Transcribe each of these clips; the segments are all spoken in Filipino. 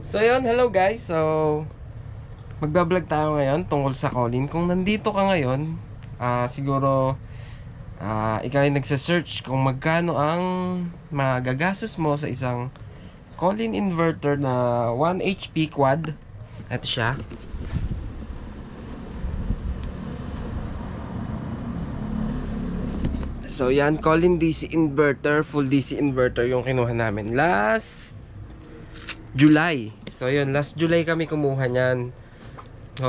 So yun, hello guys. So magbablog tayo ngayon tungkol sa Colin. Kung nandito ka ngayon, siguro ikaw ay nagsa-search kung magkano ang magagastos mo sa isang Colin inverter na 1 HP quad. Ito siya. So yan, Colin DC inverter, full DC inverter yung kinuha namin last July. So yun, last July kami kumuha niyan. So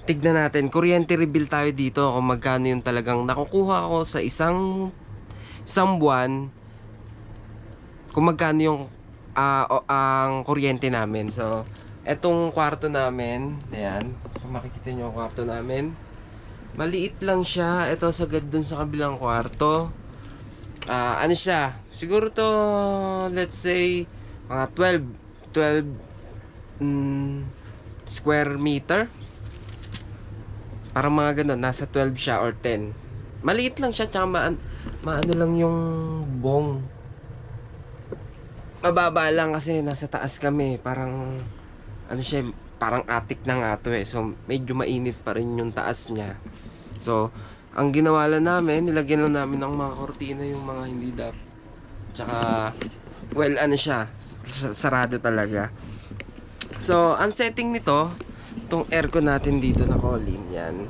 tignan natin, kuryente rebill tayo dito kung magkano yung talagang nakukuha ko sa isang buwan, kung magkano yung ang kuryente namin. So etong kwarto namin, ayan, kung makikita nyo yung kwarto namin, maliit lang siya. Ito sagad dun sa kabilang kwarto. Ano siya? Siguro to, let's say, mga 12 square meter. Parang mga ganun, nasa 12 siya or 10. Maliit lang siya, tsaka maano lang yung bong. Mababa lang kasi nasa taas kami. Parang, ano siya, parang attic na nga to eh. So medyo mainit pa rin yung taas niya. So ang ginawa lang namin, nilagyan lang namin ng mga kortina, yung mga hindi tsaka well, ano siya, sarado talaga. So ang setting nito, itong aircon natin dito na Colin, yan.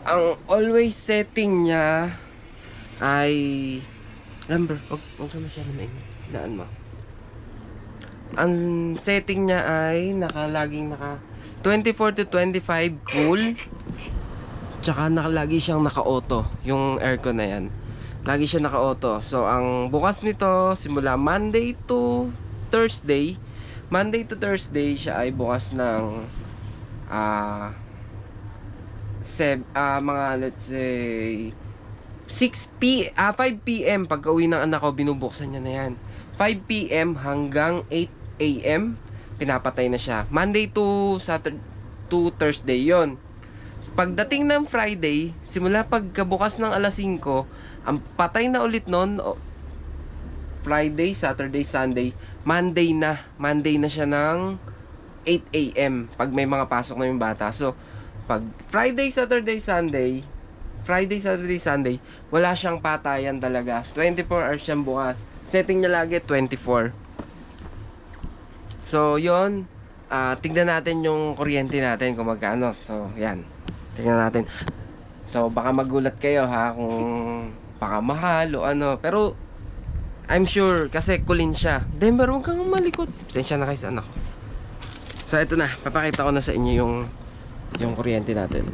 Ang always setting niya ay, remember, huwag ka masyado maingay, daan mo. Ang setting niya ay laging naka 24 to 25 cool. Tsaka lagi siyang naka-auto. Yung aircon na yan, lagi siya naka-auto. So ang bukas nito simula Monday to Thursday. Monday to Thursday siya ay bukas ng mga let's say 5 p.m. pagka uwi ng anak ko, binubuksan niya na yan. 5 p.m. hanggang 8 a.m. pinapatay na siya. Monday to Saturday to Thursday yon. Pagdating ng Friday, simula pagkabukas ng alas 5, ang patay na ulit nun. Friday, Saturday, Sunday, Monday na siya ng 8 a.m. pag may mga pasok na yung bata. So pag Friday, Saturday, Sunday, wala siyang patayan talaga. 24 hours siyang bukas. Setting niya lagi 24. So yon, tignan natin yung kuryente natin kung magkano. So yan, tignan natin. So baka magulat kayo ha, kung baka mahal o ano, pero I'm sure kasi Colin siya. Denver, huwag kang malikot. Pasensya na kayo sa anak ko. So ito na, papakita ko na sa inyo yung kuryente natin.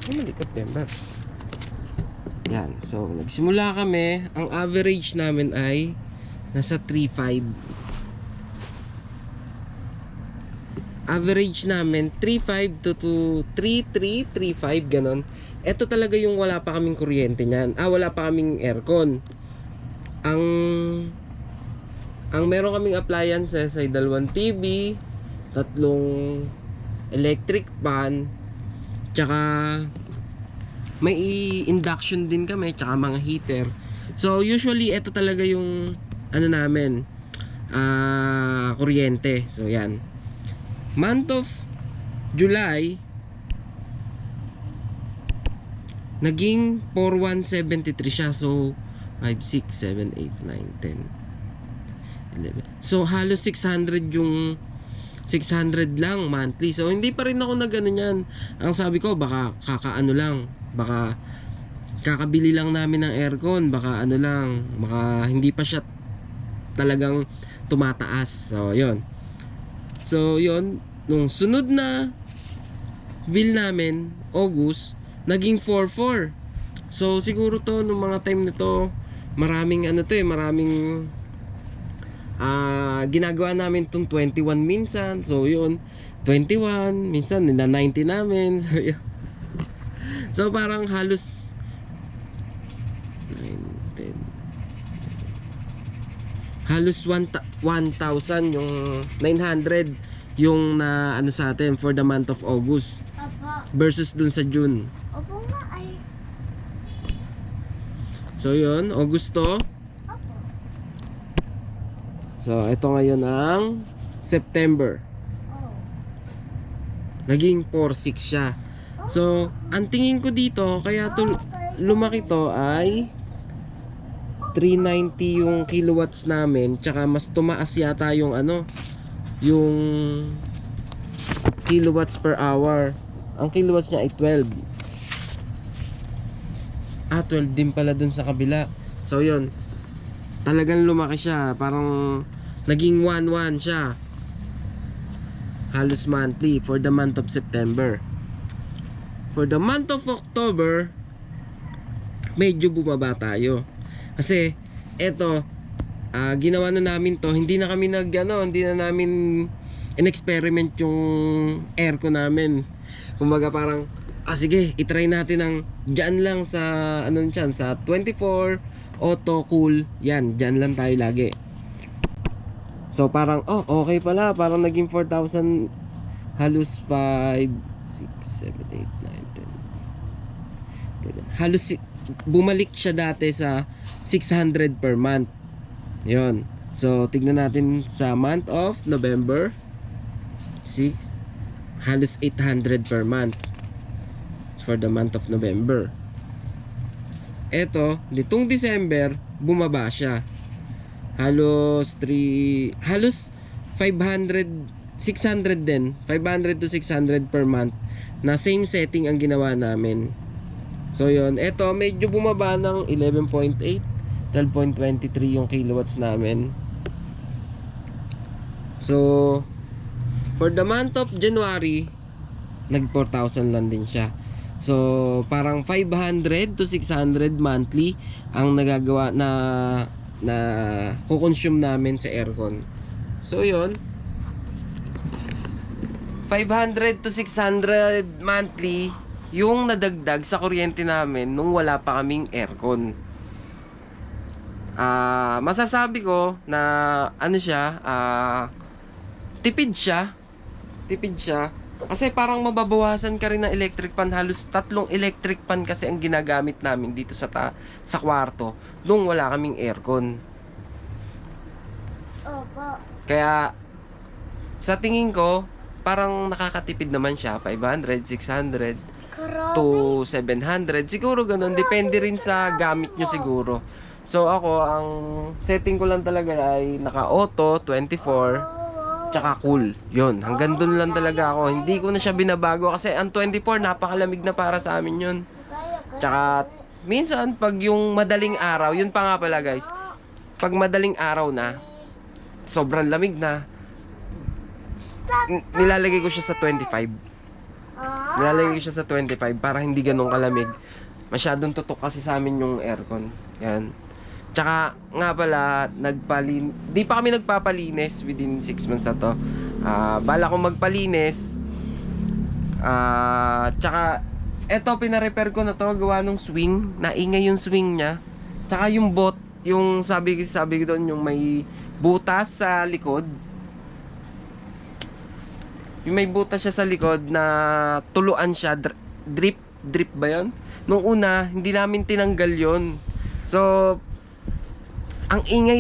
Malikot, Denver. Yan, so nagsimula kami. Ang average namin ay nasa 3.5. Average namin 3.5 to 3.3, 3.5 ganon. Ito talaga yung wala pa kaming kuryente niyan. Wala pa kaming aircon. Ang meron kaming appliances ay 2 TV, 3 electric pan, tsaka may induction din kami, tsaka mga heater. So usually ito talaga yung ano namin, kuryente. So yan, month of July naging 4,173 siya. So 5, 6, 7, 8, 9, 10, 11. So halos 600 yung 600 lang monthly. So hindi pa rin ako nagano niyan. Ang sabi ko, baka kakaano lang, baka kakabili lang namin ng aircon, baka ano lang, baka hindi pa siya talagang tumataas. So yon. So yon, nung sunod na bill namin, August, naging 4,400. So siguro to nung mga time nito, maraming ano to eh, maraming ginagawa namin tong 21 minsan. So yun, 21 minsan nila 90 namin. So, yun. So parang halos 9, 10, halos 1,000 yung 900 yung na ano sa atin for the month of August versus dun sa June. Opo nga ay. So yun, Augusto. Opo. So ito ngayon ang September. Oh. Naging 4.6 siya. So, ang tingin ko dito, kaya to lumaki to ay 390 yung kilowatts namin, tsaka mas tumaas yata yung ano, yung kilowatts per hour. Ang kilowatts niya ay 12. 12 din pala dun sa kabila. So yun, talagang lumaki siya. Parang naging 1.1 siya. Halos monthly for the month of September. For the month of October, medyo bumaba tayo. Kasi eto, ginawa na namin to. Hindi na namin in-experiment yung aircon namin. Kumbaga parang, sige, itry natin ng dyan lang sa sa 24 auto cool. Yan, dyan lang tayo lagi. So parang, okay pala. Parang naging 4,000, halos 5, 6, 7, 8, 9, 10, 11. Halos bumalik siya dati sa 600 per month. Yun. So tignan natin sa month of November. 6, halos 800 per month for the month of November. Eto, nitong December, bumaba siya. Halos 500, 600 din. 500 to 600 per month na same setting ang ginawa namin. So yun, eto medyo bumaba ng 11.8, 12.23 yung kilowatts namin. So for the month of January, nag 4,000 lang din siya. So parang 500 to 600 monthly ang nagagawa na kukonsume namin sa aircon. So yun, 500 to 600 monthly yung nadagdag sa kuryente namin nung wala pa kaming aircon. Masasabi ko na tipid siya. Kasi parang mababawasan ka rin ng electric pan. Halos 3 electric pan kasi ang ginagamit namin dito sa kwarto nung wala kaming aircon. Opo. Kaya sa tingin ko parang nakakatipid naman siya. 500, 600 to 700. Siguro ganun. Depende rin sa gamit nyo siguro. So ako, ang setting ko lang talaga ay naka-auto, 24, tsaka cool. Yun, hanggang dun lang talaga ako. Hindi ko na siya binabago kasi ang 24 napakalamig na para sa amin yun. Tsaka minsan pag yung madaling araw, yun pa nga pala guys, pag madaling araw na, sobrang lamig na, nilalagay ko siya sa 25. Nilalagay ko siya sa 25 para hindi ganun kalamig. Masyadong tutok kasi sa amin yung aircon. Yan. Tsaka nga pala, di pa kami nagpapalinis within 6 months na to. Bala ko magpalinis. Tsaka eto, pinarepair ko na to, gawa nung swing. Naingay yung swing niya. Tsaka yung yung sabi ko doon, yung may butas sa likod. Yung may butas siya sa likod na tuluan siya, drip ba yun? Nung una, hindi namin tinanggal yon. So ang ingay